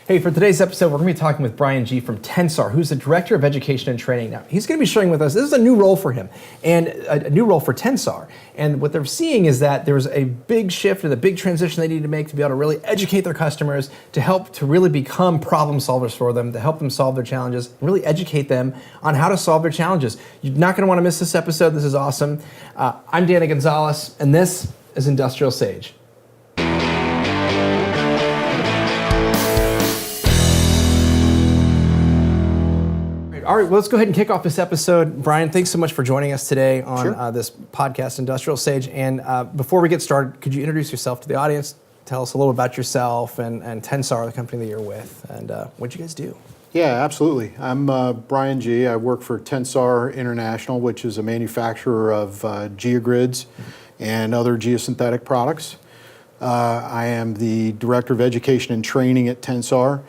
Hey, for today's episode, we're going to be talking with Bryan G. from Tensar, who's the Director of Education and Training. Now, he's going to be sharing with us, this is a new role for him, and a new role for Tensar. And what they're seeing is that there's a big shift and a big transition they need to make to be able to really educate their customers, to help to really become problem solvers for them, to help them solve their challenges, and really educate them on how to solve their challenges. You're not going to want to miss this episode. This is awesome. I'm Danny Gonzalez, and this is IndustrialSage. All right, well, let's go ahead and kick off this episode. Bryan, thanks so much for joining us today on this podcast, IndustrialSage. And before we get started, could you introduce yourself to the audience? Tell us a little about yourself and Tensar, the company that you're with, and what you guys do. Yeah, absolutely. I'm Bryan G. I work for Tensar International, which is a manufacturer of geogrids and other geosynthetic products. I am the Director of Education and Training at Tensar.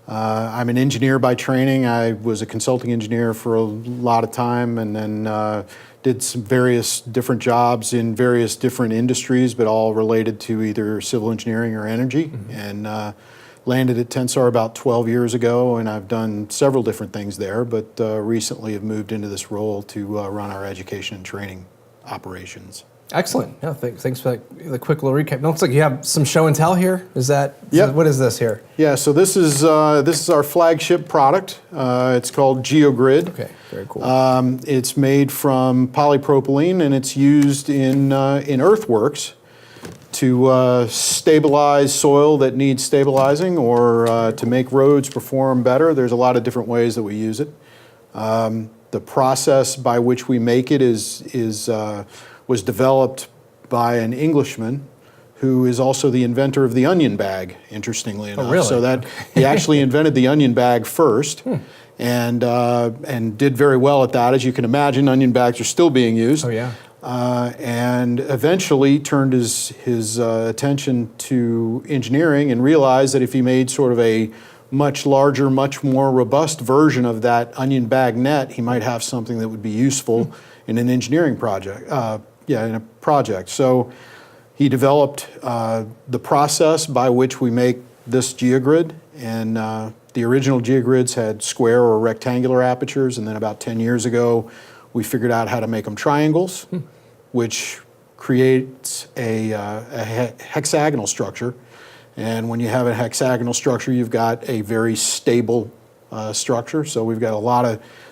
I'm an engineer by training. I was a consulting engineer for a lot of time, and then did some various different jobs in various different industries, but all related to either civil engineering or energy. And landed at Tensar about 12 years ago, and I've done several different things there, but recently have moved into this role to run our education and training operations. Excellent. Yeah, thanks for the quick little recap. It looks like you have some show and tell here. Is that? Yep. What is this here? Yeah. So this is our flagship product. It's called GeoGrid. Okay. Very cool. It's made from polypropylene, and it's used in earthworks to stabilize soil that needs stabilizing, or to make roads perform better. There's a lot of different ways that we use it. The process by which we make it was developed by an Englishman who is also the inventor of the onion bag, interestingly enough. Oh, really? So that he actually invented the onion bag first, and did very well at that. As you can imagine, onion bags are still being used. Oh, yeah. And eventually turned his attention to engineering and realized that if he made sort of a much larger, much more robust version of that onion bag net, he might have something that would be useful in an engineering project. In a project. So he developed the process by which we make this geogrid, and the original geogrids had square or rectangular apertures, and then about 10 years ago we figured out how to make them triangles, which creates a hexagonal structure. And when you have a hexagonal structure, you've got a very stable structure. So we've got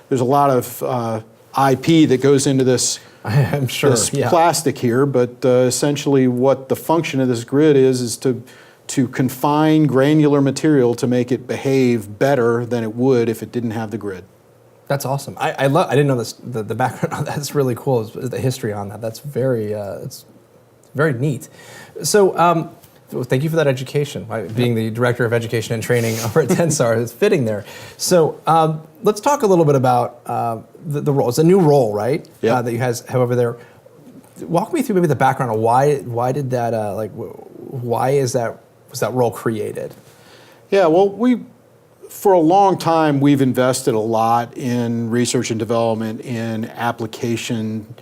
there's a lot of IP that goes into this. I'm sure. This plastic here, but essentially what the function of this grid is to confine granular material to make it behave better than it would if it didn't have the grid. That's awesome. I didn't know this. The background on that. That's really cool. The history on that. That's very it's very neat. So. Thank you for that education. Being the Director of Education and Training over at Tensar, it's fitting there. So let's talk a little bit about the role. It's a new role, right? Yeah. That you guys have over there. Walk me through maybe the background of why did that was that role created? Yeah. Well, for a long time we've invested a lot in research and development in application.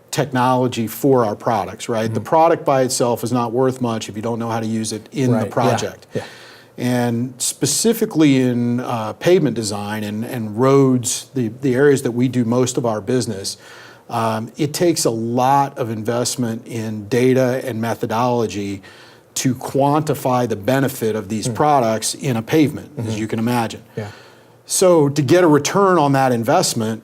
Technology for our products, right? The product by itself is not worth much if you don't know how to use it in the project. Yeah. And specifically in pavement design and roads, the areas that we do most of our business, it takes a lot of investment in data and methodology to quantify the benefit of these products in a pavement, as you can imagine. Yeah. So to get a return on that investment,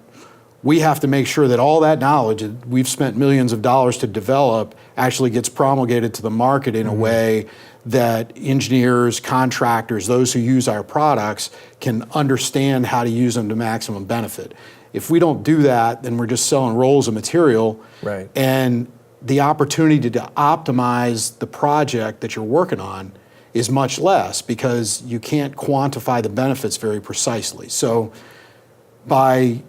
we have to make sure that all that knowledge that we've spent millions of dollars to develop actually gets promulgated to the market in a way that engineers, contractors, those who use our products can understand how to use them to maximum benefit. If we don't do that, then we're just selling rolls of material, right? And the opportunity to optimize the project that you're working on is much less because you can't quantify the benefits very precisely. So by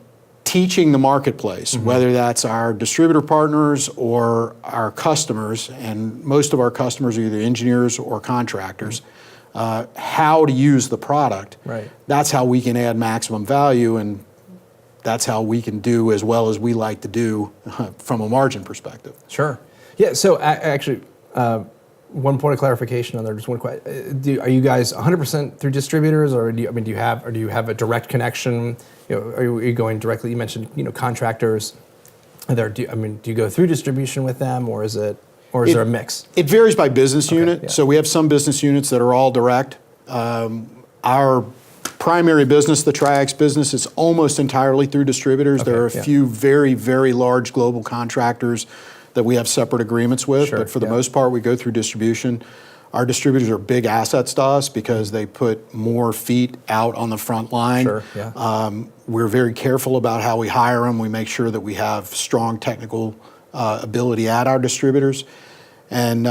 teaching the marketplace, whether that's our distributor partners or our customers, and most of our customers are either engineers or contractors, how to use the product. Right. That's how we can add maximum value, and that's how we can do as well as we like to do from a margin perspective. Sure. Yeah, so actually, one point of clarification on there. Just one question: are you guys 100% through distributors, or do you have a direct connection? Are you going directly? You mentioned contractors. Do you go through distribution with them, or is there a mix? It varies by business unit. Yeah. So we have some business units that are all direct. Our primary business, the Triax business, is almost entirely through distributors. Okay, there are a few very, very large global contractors that we have separate agreements with, but for the most part, we go through distribution. Our distributors are big assets to us because they put more feet out on the front line. Sure, yeah. We're very careful about how we hire them. We make sure that we have strong technical ability at our distributors, and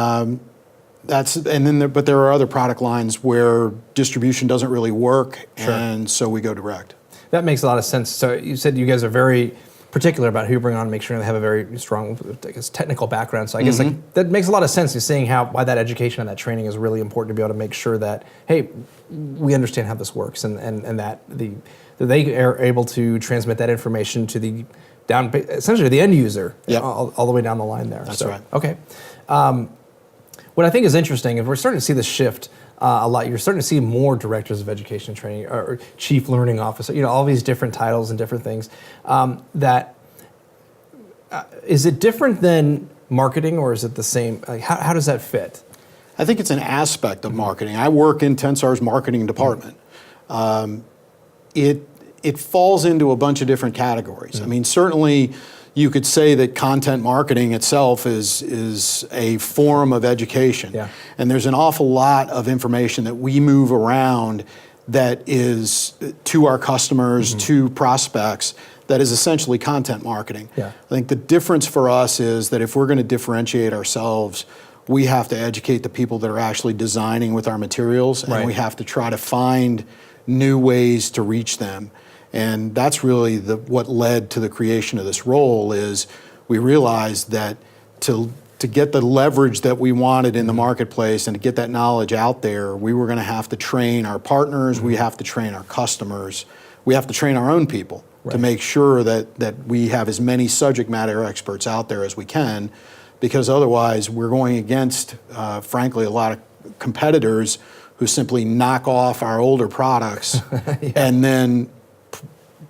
but there are other product lines where distribution doesn't really work, and so we go direct. That makes a lot of sense. So you said you guys are very particular about who you bring on, make sure they have a very strong, I guess, technical background. So I guess that makes a lot of sense. You're seeing why that education and that training is really important to be able to make sure that, hey, we understand how this works, and that they are able to transmit that information to essentially the end user, all the way down the line there. That's right. Okay. What I think is interesting, if we're starting to see this shift a lot, you're starting to see more directors of education and training, or chief learning officer, all these different titles and different things. Is it different than marketing, or is it the same? How does that fit? I think it's an aspect of marketing. I work in Tensar's marketing department. It falls into a bunch of different categories. I mean, certainly you could say that content marketing itself is a form of education. Yeah. And there's an awful lot of information that we move around that is to our customers, to prospects, that is essentially content marketing. Yeah. I think the difference for us is that if we're going to differentiate ourselves, we have to educate the people that are actually designing with our materials, and we have to try to find new ways to reach them. And that's really what led to the creation of this role. Is we realized that to get the leverage that we wanted in the marketplace and to get that knowledge out there, we were going to have to train our partners, we have to train our customers, we have to train our own people to make sure that we have as many subject matter experts out there as we can, because otherwise we're going against, frankly, a lot of competitors who simply knock off our older products and then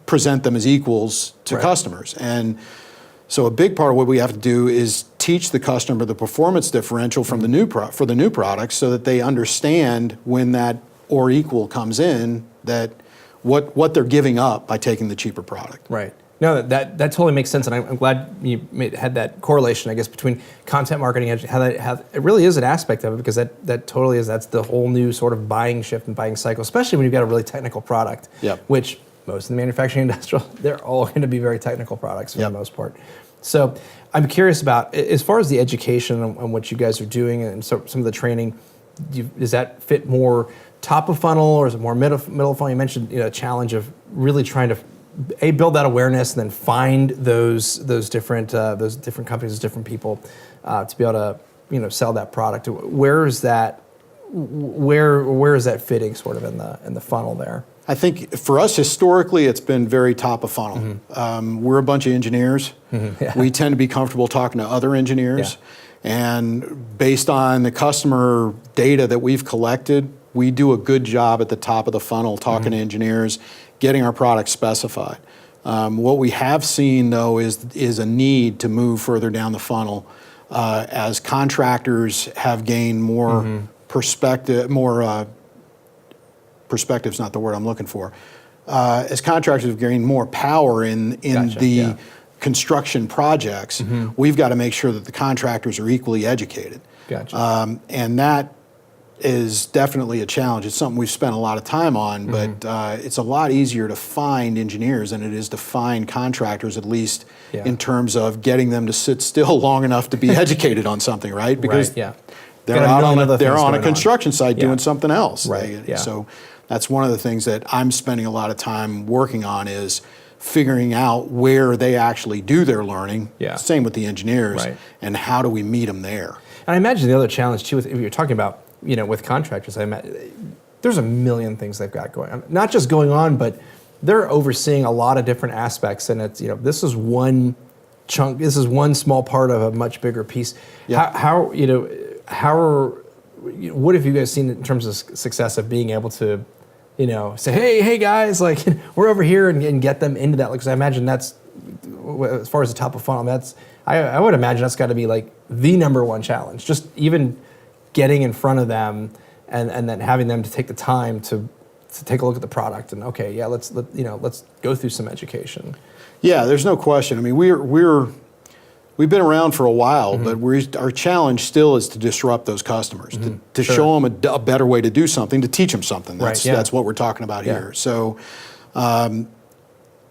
present them as equals to customers. And so a big part of what we have to do is teach the customer the performance differential from for the new products, so that they understand when that or equal comes in, that what they're giving up by taking the cheaper product. Right. No, that totally makes sense, and I'm glad you had that correlation, I guess, between content marketing and how it really is an aspect of it, because that totally is. That's the whole new sort of buying shift and buying cycle, especially when you've got a really technical product. Which most of the manufacturing industrial, they're all going to be very technical products for the most part. So I'm curious about, as far as the education on what you guys are doing and some of the training, does that fit more top of funnel, or is it more middle funnel? You mentioned a challenge of really trying to build that awareness and then find those different companies, those different people to be able to sell that product. Where is that fitting sort of in the funnel there? I think for us historically, it's been very top of funnel. We're a bunch of engineers. We tend to be comfortable talking to other engineers, and based on the customer data that we've collected, we do a good job at the top of the funnel talking to engineers, getting our products specified. What we have seen, though, is a need to move further down the funnel as contractors have gained more perspective, perspective's not the word I'm looking for. As contractors have gained more power in the construction projects, we've got to make sure that the contractors are equally educated. And that is definitely a challenge. It's something we've spent a lot of time on, but it's a lot easier to find engineers than it is to find contractors, at least in terms of getting them to sit still long enough to be educated on something, right? Because they're on a construction site doing something else. So that's one of the things that I'm spending a lot of time working on, is figuring out where they actually do their learning. Same with the engineers, and how do we meet them there? And I imagine the other challenge too, if you're talking about with contractors, there's a million things they've got going on. Not just going on, but they're overseeing a lot of different aspects, and it's this is one chunk. This is one small part of a much bigger piece. How what have you guys seen in terms of success of being able to, say, hey guys, like we're over here and get them into that? Because I imagine that's, as far as the top of funnel, I would imagine that's got to be like the number one challenge. Just even getting in front of them and then having them to take the time to take a look at the product and let's go through some education. Yeah, there's no question. I mean, we've been around for a while, but our challenge still is to disrupt those customers, to show them a better way to do something, to teach them something. That's what we're talking about here. So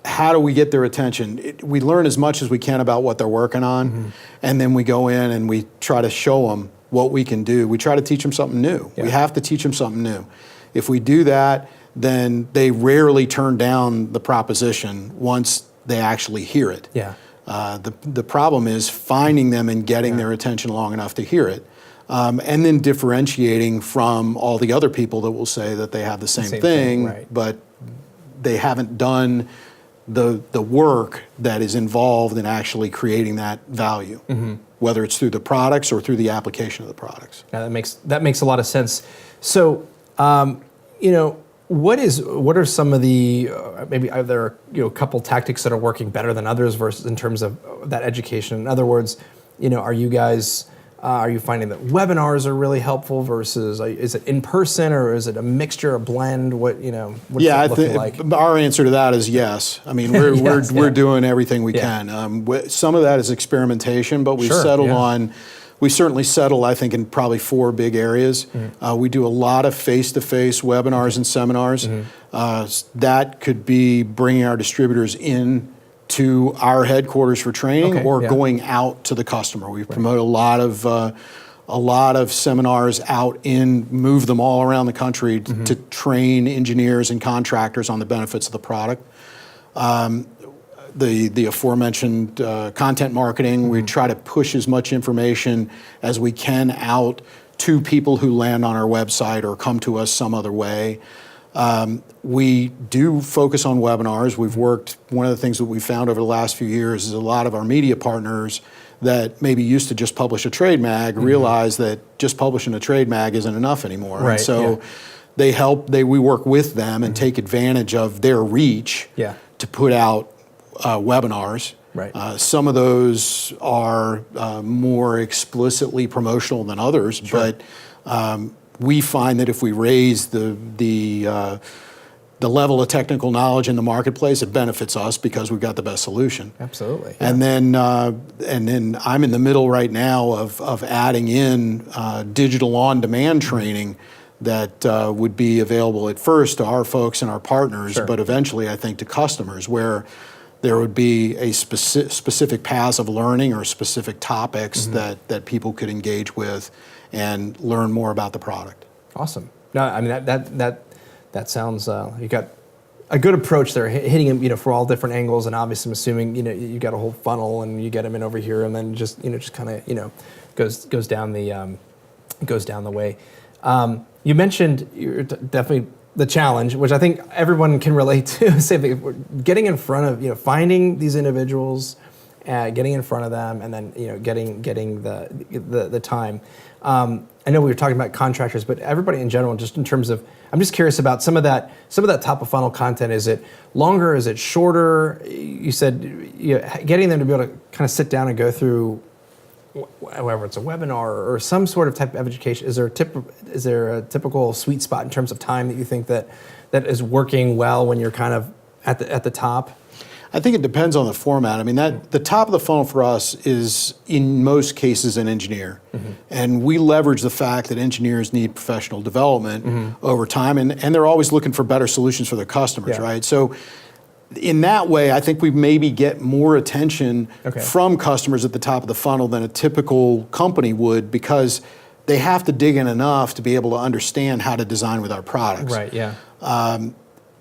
how do we get their attention? We learn as much as we can about what they're working on, and then we go in and we try to show them what we can do. We try to teach them something new. We have to teach them something new. If we do that, then they rarely turn down the proposition once they actually hear it. Yeah. The problem is finding them and getting their attention long enough to hear it, and then differentiating from all the other people that will say that they have the same thing, but they haven't done the work that is involved in actually creating that value, whether it's through the products or through the application of the products. Yeah, that makes a lot of sense. So, what are some of the maybe are there a couple tactics that are working better than others versus in terms of that education? In other words, are you guys are you finding that webinars are really helpful versus is it in person or is it a mixture, a blend? What's it looking like? Our answer to that is yes. I mean, we're doing everything we can. Some of that is experimentation, but we've settled on. We certainly settle, I think, in probably 4 big areas. We do a lot of face-to-face webinars and seminars. That could be bringing our distributors in to our headquarters for training or going out to the customer. We promote a lot of seminars out move them all around the country to train engineers and contractors on the benefits of the product. The aforementioned content marketing, we try to push as much information as we can out to people who land on our website or come to us some other way. We do focus on webinars. One of the things that we've found over the last few years is a lot of our media partners that maybe used to just publish a trade mag realize that just publishing a trade mag isn't enough anymore. Right, and so we work with them and take advantage of their reach to put out webinars. Right. Some of those are more explicitly promotional than others, but we find that if we raise the level of technical knowledge in the marketplace, it benefits us because we've got the best solution. Absolutely. Yeah. And then I'm in the middle right now of adding in digital on-demand training that would be available at first to our folks and our partners, but eventually I think to customers, where there would be a specific paths of learning or specific topics that people could engage with and learn more about the product. Awesome. No, I mean that sounds you got a good approach there, hitting them for all different angles, and obviously I'm assuming you got a whole funnel and you get them in over here, and then just kind of goes down the way. You mentioned you're definitely the challenge, which I think everyone can relate to. Say, getting in front of finding these individuals, getting in front of them, and then getting the time. I know we were talking about contractors, but everybody in general, just in terms of, I'm just curious about some of that top of funnel content. Is it longer? Is it shorter? You said getting them to be able to kind of sit down and go through, whether it's a webinar or some sort of type of education. Is there a typical sweet spot in terms of time that you think that is working well when you're kind of at the top? I think it depends on the format. I mean, the top of the funnel for us is, in most cases, an engineer. And we leverage the fact that engineers need professional development over time, and they're always looking for better solutions for their customers, right? So in that way, I think we maybe get more attention from customers at the top of the funnel than a typical company would, because they have to dig in enough to be able to understand how to design with our products. Right, yeah.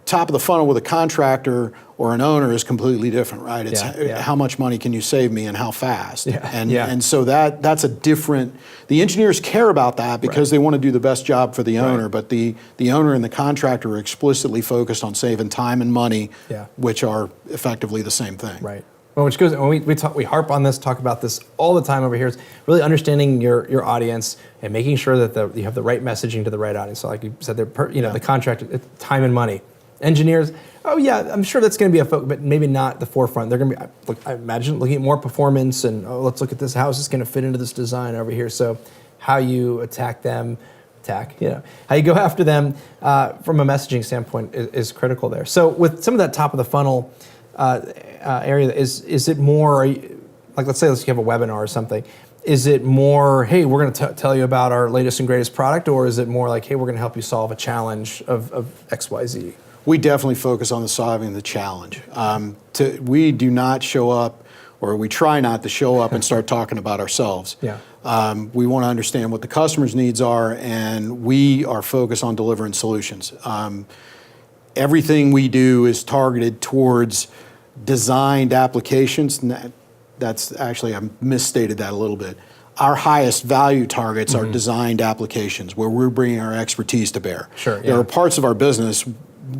Top of the funnel with a contractor or an owner is completely different, right? It's how much money can you save me and how fast? And so that's a different, the engineers care about that because they want to do the best job for the owner, but the owner and the contractor are explicitly focused on saving time and money, which are effectively the same thing. Right. Well, which goes, and we harp on this, talk about this all the time over here. Is really understanding your audience and making sure that you have the right messaging to the right audience. So, like you said, the contract, time and money. Engineers, oh yeah, I'm sure that's going to be a focus, but maybe not the forefront. They're going to be, I imagine, looking at more performance and let's look at this. How is this going to fit into this design over here? So, how you attack them. How you go after them from a messaging standpoint is critical there. So with some of that top of the funnel area, is it more like, let's say you have a webinar or something, is it more, hey, we're going to tell you about our latest and greatest product, or is it more like, hey, we're going to help you solve a challenge of XYZ? We definitely focus on solving the challenge. We do not show up, or we try not to show up and start talking about ourselves. Yeah. We want to understand what the customer's needs are, and we are focused on delivering solutions. Everything we do is targeted towards designed applications. That's actually, I misstated that a little bit. Our highest value targets are designed applications where we're bringing our expertise to bear. Sure. Yeah. There are parts of our business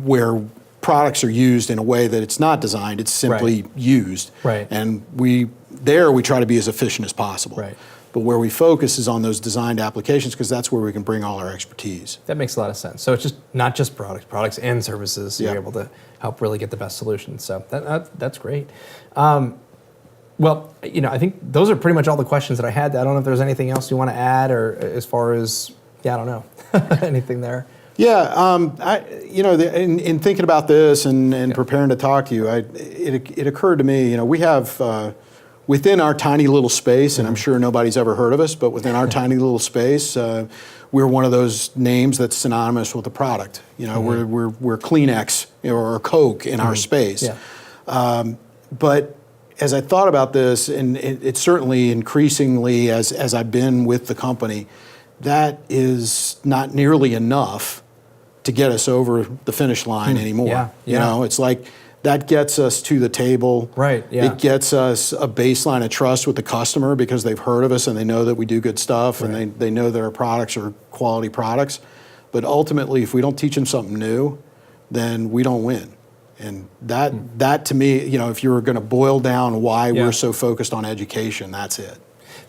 where products are used in a way that it's not designed, it's simply used. Right. And we try to be as efficient as possible. Right. But where we focus is on those designed applications because that's where we can bring all our expertise. That makes a lot of sense. So it's just not just products and services. So you're able to help really get the best solutions. So that's great. Well, I think those are pretty much all the questions that I had. I don't know if there's anything else you want to add, or as far as, I don't know, anything there. Yeah, in thinking about this and preparing to talk to you, it occurred to me, we have within our tiny little space, and I'm sure nobody's ever heard of us, but within our tiny little space, we're one of those names that's synonymous with a product. We're Kleenex or Coke in our space. Yeah. But as I thought about this, and it's certainly increasingly as I've been with the company, that is not nearly enough to get us over the finish line anymore. Yeah. It's like that gets us to the table. Right. Yeah. It gets us a baseline of trust with the customer because they've heard of us and they know that we do good stuff and they know that our products are quality products. But ultimately, if we don't teach them something new, then we don't win. And that to me, if you were going to boil down why we're so focused on education, that's it.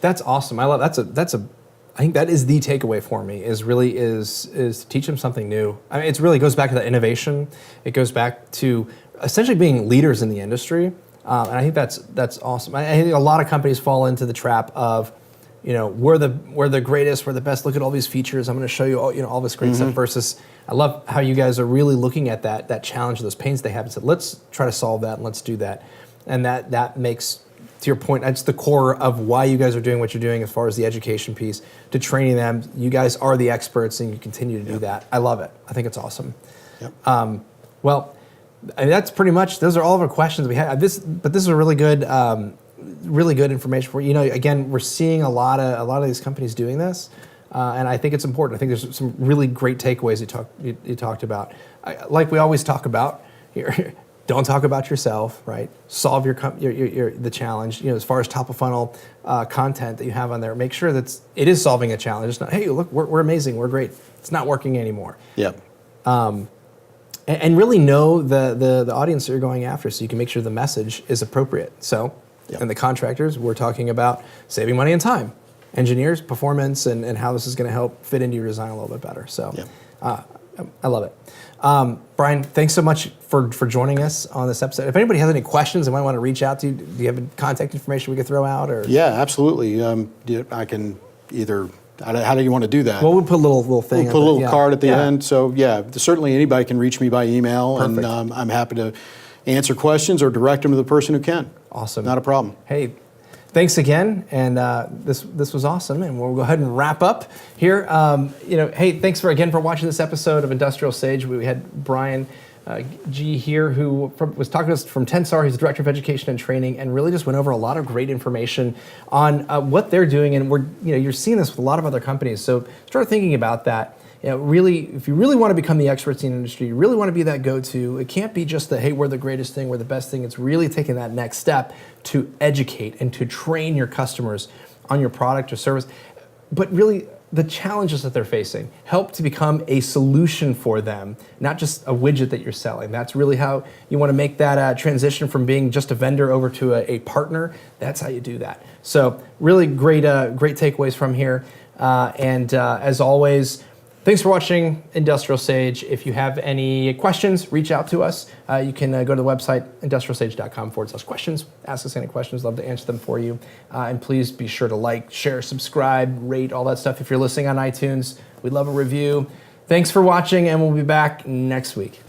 That's awesome. I love I think that is the takeaway for me. Is to teach them something new. I mean, it really goes back to that innovation. It goes back to essentially being leaders in the industry, and I think that's awesome. I think a lot of companies fall into the trap of, we're the greatest, we're the best. Look at all these features. I'm going to show you all this great stuff. Versus, I love how you guys are really looking at that challenge, those pains they have, and said, let's try to solve that and let's do that. And that makes, to your point, that's the core of why you guys are doing what you're doing as far as the education piece, to training them. You guys are the experts and you continue to do that. I love it. I think it's awesome. Yep. Well, I mean, that's pretty much, those are all of our questions we had. But this is a really good information for you. Again, we're seeing a lot of these companies doing this, and I think it's important. I think there's some really great takeaways you talked about. Like we always talk about here. Don't talk about yourself, right? Solve the challenge. As far as top of funnel content that you have on there, make sure that it is solving a challenge. It's not, hey, look, we're amazing, we're great. It's not working anymore. Yep. And really know the audience that you're going after, so you can make sure the message is appropriate. So, and the contractors, we're talking about saving money and time. Engineers, performance, and how this is going to help fit into your design a little bit better. So, I love it. Bryan, thanks so much for joining us on this episode. If anybody has any questions and might want to reach out to you, do you have contact information we could throw out? Or yeah, absolutely. I can either. How do you want to do that? Well, we'll put a little thing. We'll put a little card at the end. So certainly anybody can reach me by email. Perfect. And I'm happy to answer questions or direct them to the person who can. Awesome. Not a problem. Hey, thanks again, and this was awesome, and we'll go ahead and wrap up here. Hey, thanks for watching this episode of IndustrialSage. We had Bryan G here, who was talking to us from Tensar. He's the Director of Education and Training, and really just went over a lot of great information on what they're doing. And you're seeing this with a lot of other companies. So start thinking about that. Really, if you really want to become the experts in the industry, you really want to be that go-to. It can't be just hey, we're the greatest thing, we're the best thing. It's really taking that next step to educate and to train your customers on your product or service. But really, the challenges that they're facing, help to become a solution for them, not just a widget that you're selling. That's really how you want to make that transition from being just a vendor over to a partner. That's how you do that. So really great takeaways from here. As always, thanks for watching Industrial Sage. If you have any questions, reach out to us. You can go to the website, industrialsage.com/questions. Ask us any questions. Love to answer them for you. And please be sure to like, share, subscribe, rate, all that stuff. If you're listening on iTunes, we'd love a review. Thanks for watching, and we'll be back next week.